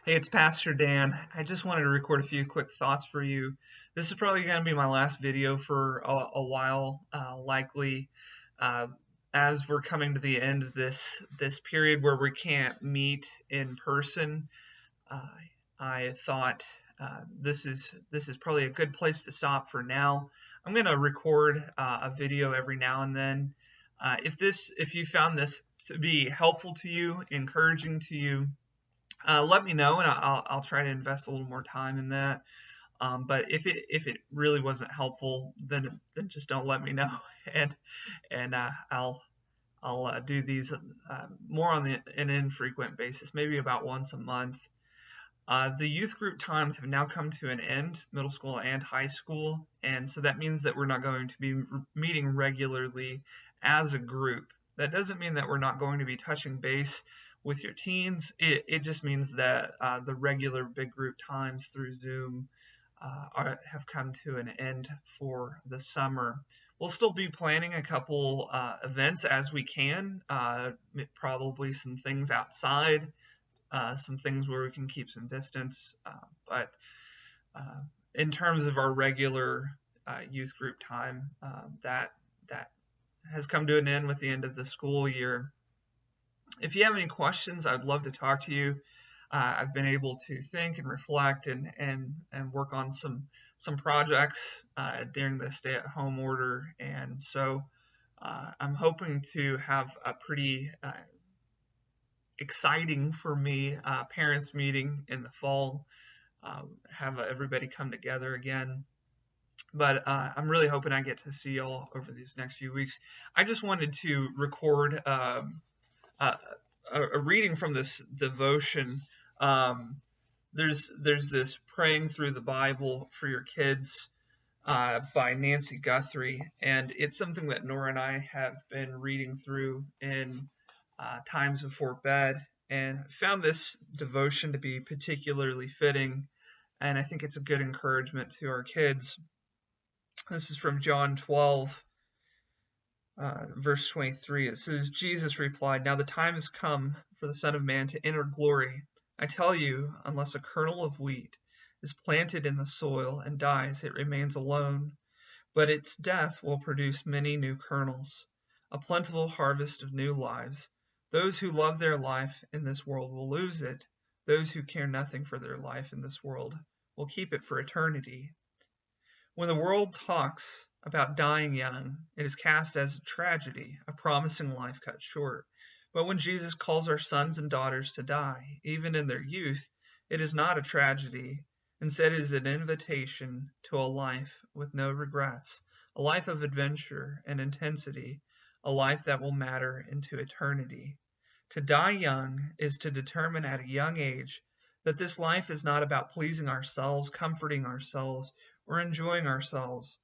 Hey, it's Pastor Dan. I just wanted to record a few quick thoughts for you. This is probably going to be my last video for a while, likely, uh, as we're coming to the end of this period where we can't meet in person. Uh, I thought this is probably a good place to stop for now. I'm going to record a video every now and then. If you found this to be helpful to you, encouraging to you, let me know, and I'll try to invest a little more time in that. But if it really wasn't helpful, then just don't let me know, and I'll do these more on an infrequent basis, maybe about once a month. The youth group times have now come to an end, middle school and high school, and so that means that we're not going to be meeting regularly as a group. That doesn't mean that we're not going to be touching base with your teens. It just means that the regular big group times through Zoom have come to an end for the summer. We'll still be planning a couple events as we can, probably some things outside, some things where we can keep some distance. But in terms of our regular youth group time, that has come to an end with the end of the school year. If you have any questions, I'd love to talk to you. I've been able to think and reflect and work on some projects during the stay-at-home order, and so I'm hoping to have a pretty exciting for me parents meeting in the fall, have everybody come together again. But I'm really hoping I get to see y'all over these next few weeks. I just wanted to record a, a reading from this devotion. There's this praying through the Bible for your kids by Nancy Guthrie, and it's something that Nora and I have been reading through in times before bed, and found this devotion to be particularly fitting, and I think it's a good encouragement to our kids. This is from John 12, verse 23. It says, Jesus replied, "Now the time has come for the Son of Man to enter glory. I tell you, unless a kernel of wheat is planted in the soil and dies, it remains alone, but its death will produce many new kernels, a plentiful harvest of new lives. Those who love their life in this world will lose it. Those who care nothing for their life in this world will keep it for eternity." When the world talks about dying young, it is cast as a tragedy, a promising life cut short. But when Jesus calls our sons and daughters to die, even in their youth, it is not a tragedy. Instead, it is an invitation to a life with no regrets, a life of adventure and intensity, a life that will matter into eternity. To die young is to determine at a young age that this life is not about pleasing ourselves, comforting ourselves, or enjoying ourselves.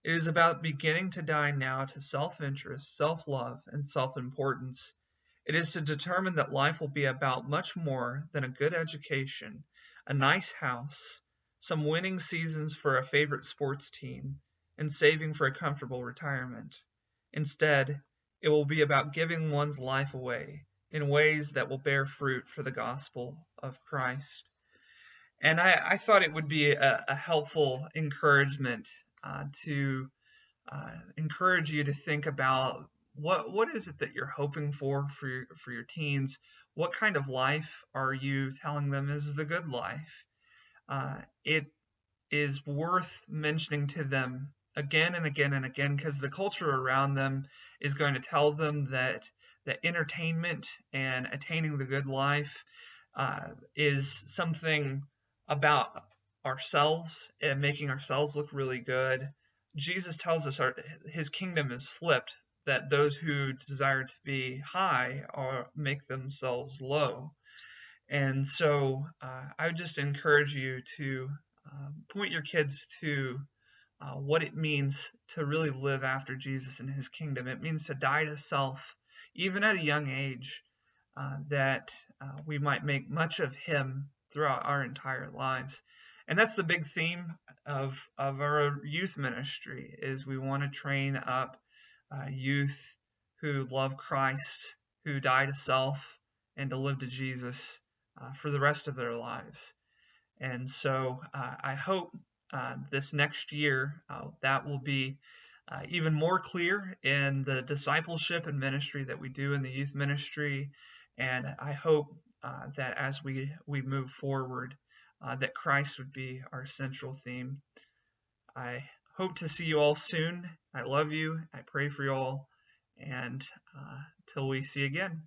It is about beginning to die now to self-interest, self-love, and self-importance. It is to determine that life will be about much more than a good education, a nice house, some winning seasons for a favorite sports team, and saving for a comfortable retirement. Instead, it will be about giving one's life away in ways that will bear fruit for the gospel of Christ. And I thought it would be a helpful encouragement to encourage you to think about what is it that you're hoping for your teens. What kind of life are you telling them is the good life? It is worth mentioning to them again and again and again, because the culture around them is going to tell them that entertainment and attaining the good life is something about ourselves and making ourselves look really good. Jesus tells us his kingdom is flipped, that those who desire to be high or make themselves low. And so I would just encourage you to point your kids to what it means to really live after Jesus and his kingdom. It means to die to self, even at a young age, that we might make much of him throughout our entire lives. And that's the big theme of our youth ministry, is we want to train up youth who love Christ, who die to self and to live to Jesus, for the rest of their lives. And so I hope this next year that will be even more clear in the discipleship and ministry that we do in the youth ministry. And I hope that as we move forward, that Christ would be our central theme. I hope to see you all soon. I love you. I pray for you all. And till we see again.